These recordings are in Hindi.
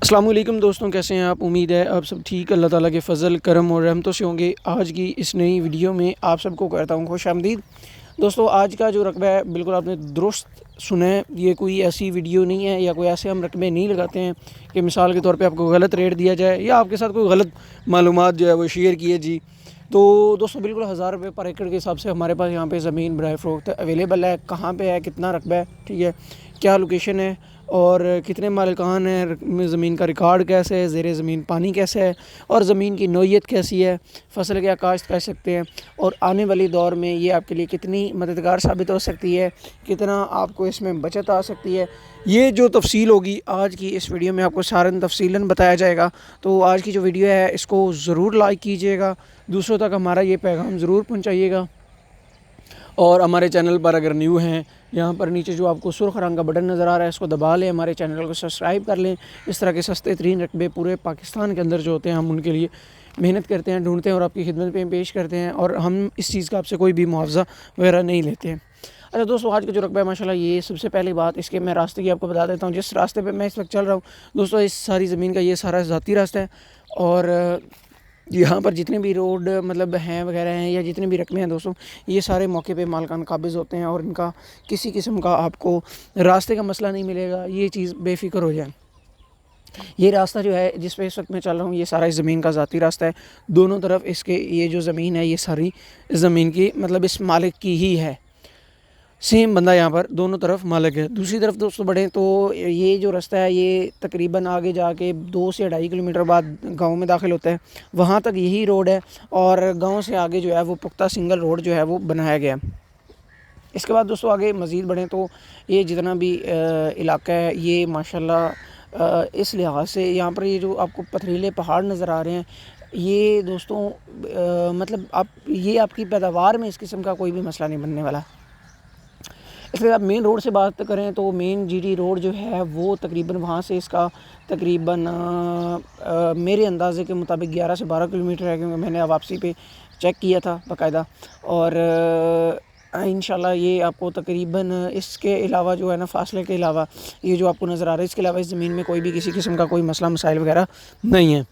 अस्सलाम वालेकुम दोस्तों, कैसे हैं आप। उम्मीद है आप सब ठीक, अल्लाह ताला के फ़ज़ल करम और रहमतों से होंगे। आज की इस नई वीडियो में आप सबको कहता हूँ खुशामदीद। दोस्तों, आज का जो रकबा है बिल्कुल आपने दुरुस्त सुना है। ये कोई ऐसी वीडियो नहीं है या कोई ऐसे हम रकबे नहीं लगाते हैं कि मिसाल के तौर पे आपको गलत रेट दिया जाए या आपके साथ कोई गलत मालूमात जो है वो शेयर किए जी। तो दोस्तों, बिल्कुल 1000 रुपये पर एकड़ के हिसाब से हमारे पास यहाँ पे ज़मीन बराए फ़रोख्त अवेलेबल है। कहाँ पे है, कितना रकबा है, ठीक है, क्या लोकेशन है और कितने मालिकान हैं, ज़मीन का रिकॉर्ड कैसे है, ज़ेरे ज़मीन पानी कैसे है और ज़मीन की नौइयत कैसी है, फसल क्या काश्त कर सकते हैं और आने वाले दौर में ये आपके लिए कितनी मददगार साबित हो सकती है, कितना आपको इसमें बचत आ सकती है। ये जो तफसील होगी आज की इस वीडियो में आपको सारन तफसीलन बताया जाएगा। तो आज की जो वीडियो है इसको ज़रूर लाइक कीजिएगा, दूसरों तक हमारा ये पैगाम ज़रूर पहुँचाइएगा। और हमारे चैनल पर अगर न्यू हैं, यहाँ पर नीचे जो आपको सुर्ख रंग का बटन नज़र आ रहा है इसको दबा लें, हमारे चैनल को सब्सक्राइब कर लें। इस तरह के सस्ते तरीन रकबे पूरे पाकिस्तान के अंदर जो होते हैं हम उनके लिए मेहनत करते हैं, ढूंढते हैं और आपकी खिदमत में पेश करते हैं और हम इस चीज़ का आपसे कोई भी मुआवजा वगैरह नहीं लेते हैं। अच्छा दोस्तों, आज का जो रकबा है माशाल्लाह, ये सबसे पहली बात इसके मैं रास्ते की आपको बता देता हूँ। जिस रास्ते पे मैं इस वक्त चल रहा हूँ दोस्तों, इस सारी ज़मीन का ये सारा ज़ाती रास्ता है और यहाँ पर जितने भी रोड मतलब हैं वगैरह हैं या जितने भी रकबे हैं दोस्तों, ये सारे मौके पे मालिकान काबिज़ होते हैं और इनका किसी किस्म का आपको रास्ते का मसला नहीं मिलेगा। ये चीज़ बेफ़िक्र हो जाए। ये रास्ता जो है जिस पे इस वक्त मैं चल रहा हूँ, ये सारा इस ज़मीन का ज़ाती रास्ता है। दोनों तरफ इसके ये जो ज़मीन है ये सारी ज़मीन की मतलब इस मालिक की ही है। सेम बंदा यहाँ पर दोनों तरफ मालिक है। दूसरी तरफ दोस्तों बढ़ें तो ये जो रास्ता है ये तकरीबन आगे जाके 2 से 2.5 किलोमीटर बाद गांव में दाखिल होता है। वहाँ तक यही रोड है और गांव से आगे जो है वो पुख्ता सिंगल रोड जो है वो बनाया गया। इसके बाद दोस्तों आगे मज़ीद बढ़ें तो ये जितना भी इलाका है ये माशाल्लाह इस लिहाज से यहाँ पर ये जो आपको पथरीले पहाड़ नज़र आ रहे हैं, ये दोस्तों मतलब आप ये आपकी पैदावार में इस किस्म का कोई भी मसला नहीं बनने वाला। इसलिए आप मेन रोड से बात करें तो मेन जीटी रोड जो है वो तकरीबन वहाँ से इसका तकरीबन मेरे अंदाज़े के मुताबिक 11 से 12 किलोमीटर है, क्योंकि मैंने वापसी पे चेक किया था बाकायदा। और इंशाल्लाह ये आपको तकरीबन इसके अलावा जो है ना, फासले के अलावा ये जो आपको नज़र आ रहा है इसके अलावा इस ज़मीन में कोई भी किसी किस्म का कोई मसला मसाइल वगैरह नहीं है।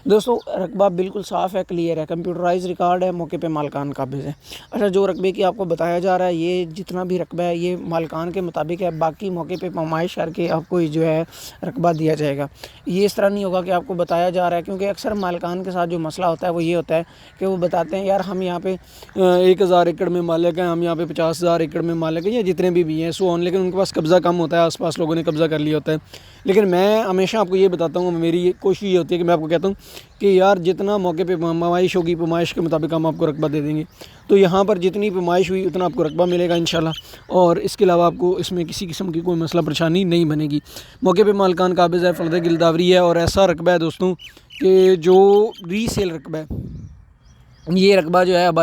दोस्तों, रकबा बिल्कुल साफ़ है, क्लियर है, कंप्यूटराइज रिकॉर्ड है, मौके पे मालिकान काबिज़ है। अच्छा, जो रकबे की आपको बताया जा रहा है ये जितना भी रकबा है ये मालिकान के मुताबिक है, बाकी मौके पे पैमाइश करके आपको जो है रकबा दिया जाएगा। ये इस तरह नहीं होगा कि आपको बताया जा रहा है, क्योंकि अक्सर मालिकान के साथ जो मसला होता है वो ये होता है कि वो बताते हैं यार हम यहाँ पे 1000 एकड़ में मालिक हैं, हम यहाँ पे 50,000 एकड़ में मालिक हैं या जितने भी हैं सो ऑन, लेकिन उनके पास कब्ज़ा कम होता है, आस-पास लोगों ने कब्ज़ा कर लिया होता है। लेकिन मैं हमेशा आपको ये बताता हूँ, मेरी कोशिश ये होती है कि मैं आपको कहता हूँ कि यार जितना मौके पे पैमाइश होगी पैमाइश के मुताबिक हम आपको रकबा दे देंगे। तो यहाँ पर जितनी पैमाइश हुई उतना आपको रकबा मिलेगा इंशाल्लाह, और इसके अलावा आपको इसमें किसी किस्म की कोई मसला परेशानी नहीं बनेगी। मौके पे मालिकान काबिज़ है, फ़र्द गिरदावरी है और ऐसा रकबा है दोस्तों कि जो रीसेल रकबा है। ये रकबा जो है आबा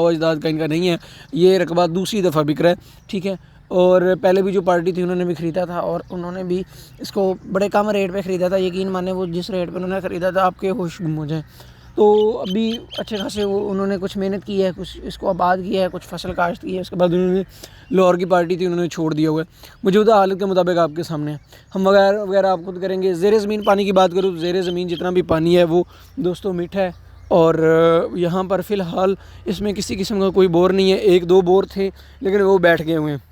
अजदाद का इनका नहीं है, ये रकबा दूसरी दफ़ा बिक रहा है, ठीक है। और पहले भी जो पार्टी थी उन्होंने भी ख़रीदा था और उन्होंने भी इसको बड़े कम रेट पे ख़रीदा था। यकीन माने वो जिस रेट पे उन्होंने ख़रीदा था आपके होश गुम हो जाए। तो अभी अच्छे खासे वो उन्होंने कुछ मेहनत की है, कुछ इसको आबाद किया है, कुछ फसल काश्त की है, उसके बाद उन्होंने लाहौर की पार्टी थी उन्होंने छोड़ दिया हुआ है। मौजूदा हालत के मुताबिक आपके सामने हम वगैरह वगैरह आप खुद करेंगे। ज़ेरे ज़मीन पानी की बात करूँ तो ज़ेरे ज़मीन जितना भी पानी है वो दोस्तों मीठा है और यहाँ पर फ़िलहाल इसमें किसी किस्म का कोई बोर नहीं है। 1-2 बोर थे लेकिन वो बैठ गए हुए हैं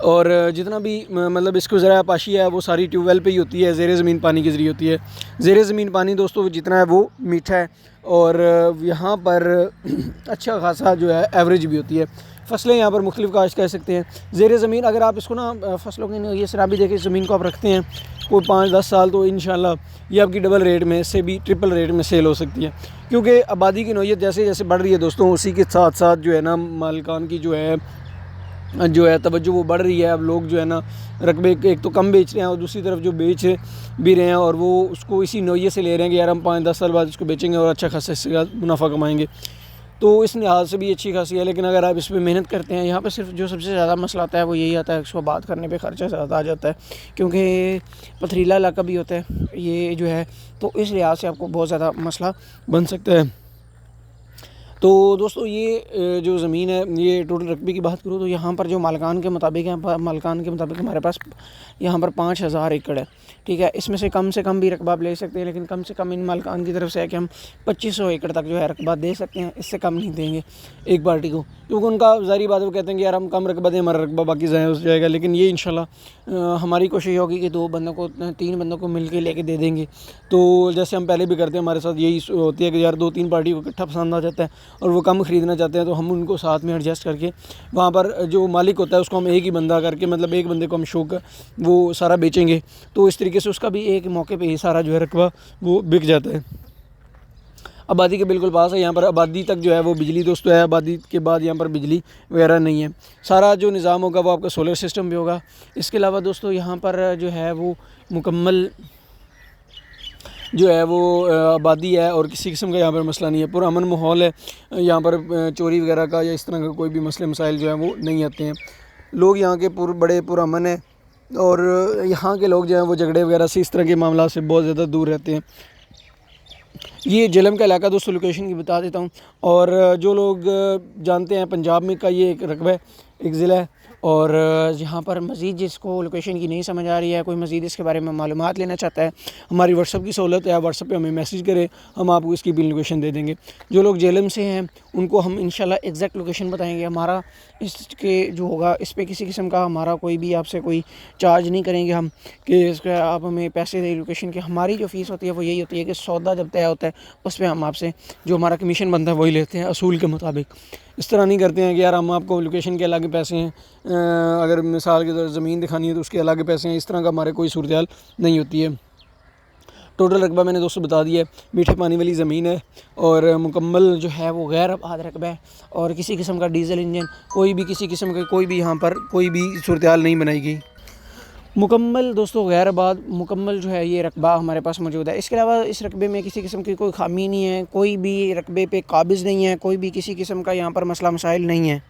और जितना भी मतलब इसको ज़रा पाशी है वो सारी ट्यूबवेल पे ही होती है, ज़ेरे ज़मीन पानी के ज़रिए होती है। ज़ेरे ज़मीन पानी दोस्तों जितना है वो मीठा है और यहाँ पर अच्छा खासा जो है एवरेज भी होती है। फसलें यहाँ पर मुख्तलिफ़ काश्त कर सकते हैं। ज़ेरे ज़मीन अगर आप इसको ना फसलों की ये सराबी देके ज़मीन को आप रखते हैं कोई 5-10 साल तो इंशाल्लाह ये आपकी डबल रेट में से भी ट्रिपल रेट में सेल हो सकती है, क्योंकि आबादी की नौइयत जैसे जैसे बढ़ रही है दोस्तों उसी के साथ साथ जो है ना मालिकान की जो है तवज्जो वो बढ़ रही है। अब लोग जो है ना रकबे एक तो कम बेच रहे हैं और दूसरी तरफ जो बेच भी रहे हैं और वो उसको इसी नौइयत से ले रहे हैं कि यार हम 5-10 साल बाद इसको बेचेंगे और अच्छा खासा इससे मुनाफा कमाएंगे। तो इस लिहाज से भी अच्छी खासी है। लेकिन अगर आप इस पर मेहनत करते हैं, यहाँ पे सिर्फ जो सबसे ज़्यादा मसला आता है वो यही आता है इसको आबाद करने पे ख़र्चा ज़्यादा आ जाता है, क्योंकि पथरीला इलाका भी होता है ये जो है, तो इस लिहाज से आपको बहुत ज़्यादा मसला बन सकता है। तो दोस्तों ये जो ज़मीन है, ये टोटल रकबे की बात करूँ तो यहाँ पर जो मालिकान के मुताबिक हमारे पास यहाँ पर 5,000 एकड़ है, ठीक है। इसमें से कम भी रकबा आप ले सकते हैं, लेकिन कम से कम इन मालिकान की तरफ से है कि हम 2500 एकड़ तक जो है रकबा दे सकते हैं, इससे कम नहीं देंगे एक पार्टी को, क्योंकि उनका ज़ाहिर बात है वो कहते हैं कि यार हम कम रकबा दें, हमारा रकबा बाकी ज़ाया हो जाएगा। लेकिन ये इंशाल्लाह हमारी कोशिश होगी कि 3 बंदों को मिल के लेके दे देंगे। तो जैसे हम पहले भी करते हैं, हमारे साथ यही होती है कि यार 2-3 पार्टी को इकट्ठा पसंद आ जाता है और वो कम ख़रीदना चाहते हैं, तो हम उनको साथ में एडजस्ट करके वहाँ पर जो मालिक होता है उसको हम एक ही बंदा करके, मतलब एक बंदे को हम शो कर वो सारा बेचेंगे, तो इस तरीके से उसका भी एक मौके पे ही सारा जो है रकबा वो बिक जाता है। आबादी के बिल्कुल पास है, यहाँ पर आबादी तक जो है वो बिजली दोस्तों है, आबादी के बाद यहाँ पर बिजली वगैरह नहीं है। सारा जो निज़ाम होगा वो आपका सोलर सिस्टम भी होगा। इसके अलावा दोस्तों यहाँ पर जो है वो मुकम्मल जो है वो आबादी है और किसी किस्म का यहाँ पर मसला नहीं है, पूरा अमन माहौल है। यहाँ पर चोरी वगैरह का या इस तरह का कोई भी मसले मसाइल जो है वो नहीं आते हैं। लोग यहाँ के बड़े पुरअमन है और यहाँ के लोग जो हैं वो झगड़े वगैरह से, इस तरह के मामला से बहुत ज़्यादा दूर रहते हैं। ये जेहलम का इलाका दोस्तों, लोकेशन की बता देता हूँ। और जो लोग जानते हैं, पंजाब में का ये एक रकबा है, एक ज़िला है। और यहाँ पर मज़ीद जिसको लोकेशन की नहीं समझ आ रही है, कोई मज़ीद इसके बारे में मालूमात लेना चाहता है, हमारी व्हाट्सअप की सहूलत है, व्हाट्सअप पे हमें मैसेज करें, हम आपको इसकी भी लोकेशन दे देंगे। जो लोग जेहलम से हैं उनको हम इंशाल्लाह एग्जैक्ट लोकेशन बताएंगे। हमारा इसके जो होगा इस पर किसी किस्म का हमारा कोई भी आपसे कोई चार्ज नहीं करेंगे हम कि इसका आप हमें पैसे दें लोकेशन के। हमारी जो फ़ीस होती है वो यही होती है कि सौदा जब तय होता है उस पर हम आपसे जो हमारा कमीशन बनता है वही लेते हैं असूल के मुताबिक। इस तरह नहीं करते हैं कि यार हम आपको लोकेशन के अलग पैसे हैं, अगर मिसाल के तौर ज़मीन दिखानी है तो उसके अलग पैसे हैं, इस तरह का हमारे कोई सूरत नहीं होती है। टोटल रकबा मैंने दोस्तों बता दिया है, मीठे पानी वाली ज़मीन है और मुकम्मल जो है वो गैर आबाद रकबा है और किसी किस्म का डीज़ल इंजन कोई भी किसी किस्म का कोई भी यहाँ पर कोई भी सूरत नहीं बनाई गई। मुकम्मल दोस्तों गैर आबाद मुकम्मल जो है ये रकबा हमारे पास मौजूद है। इसके अलावा इस रकबे में किसी किस्म की कोई खामी नहीं है, कोई भी रकबे पे काबिज़ नहीं है, कोई भी किसी किस्म का यहाँ पर मसला मसाइल नहीं है।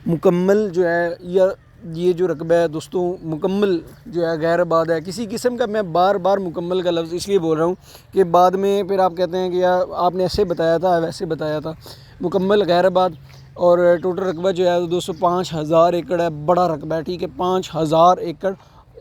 मुकम्मल जो है या ये जो रकबा है दोस्तों मुकम्मल जो है गैर आबाद है किसी किस्म का। मैं बार बार मुकम्मल का लफ्ज़ इसलिए बोल रहा हूँ कि बाद में फिर आप कहते हैं कि यार आपने ऐसे बताया था वैसे बताया था। मुकम्मल गैर आबाद और टोटल रकबा जो है दोस्तों 5,000 एकड़ है, बड़ा रकबा है, ठीक है। 5,000 एकड़,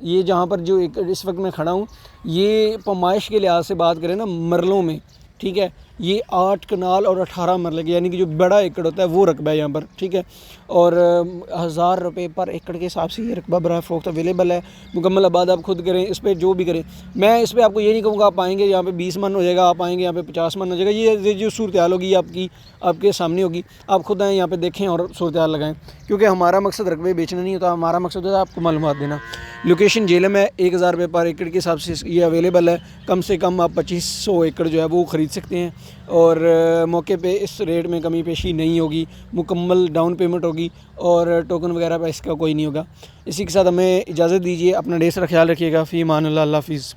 ये जहाँ पर जो एकड़ इस वक्त मैं खड़ा हूँ ये पैमाइश के लिहाज से बात करें ना मरलों में, ठीक है, ये 8 कनाल और 18 मरले के यानी कि जो बड़ा एकड़ होता है वो रकबा है यहाँ पर, ठीक है। और 1,000 रुपये पर एकड़ के हिसाब से ये रकबा बड़ा फ़रोख्त अवेलेबल है। मुकम्मल आबाद आप खुद करें, इस पर जो भी करें। मैं इस पर आपको ये नहीं कहूँगा आप आएँगे यहाँ पे 20 मन हो जाएगा, आप आएँगे यहाँ पे 50 मन हो जाएगा। ये जो सूरत हाल होगी आपके सामने होगी, आप खुद आएँ यहाँ पे देखें और सूरत हाल लगाएँ, क्योंकि हमारा मकसद रकबे बेचना नहीं होता, हमारा मकसद होता है आपको मालूमात देना। लोकेशन जेहलम है, 1,000 रुपये पर एकड़ के हिसाब से ये अवेलेबल है। कम से कम आप 2500 एकड़ जो है वो ख़रीद सकते हैं और मौके पे इस रेट में कमी पेशी नहीं होगी, मुकम्मल डाउन पेमेंट होगी और टोकन वगैरह पर इसका कोई नहीं होगा। इसी के साथ हमें इजाज़त दीजिए, अपना ढेर सारा ख्याल रखिएगा। फ़ी अमान अल्लाह, अल्लाह हाफ़िज़।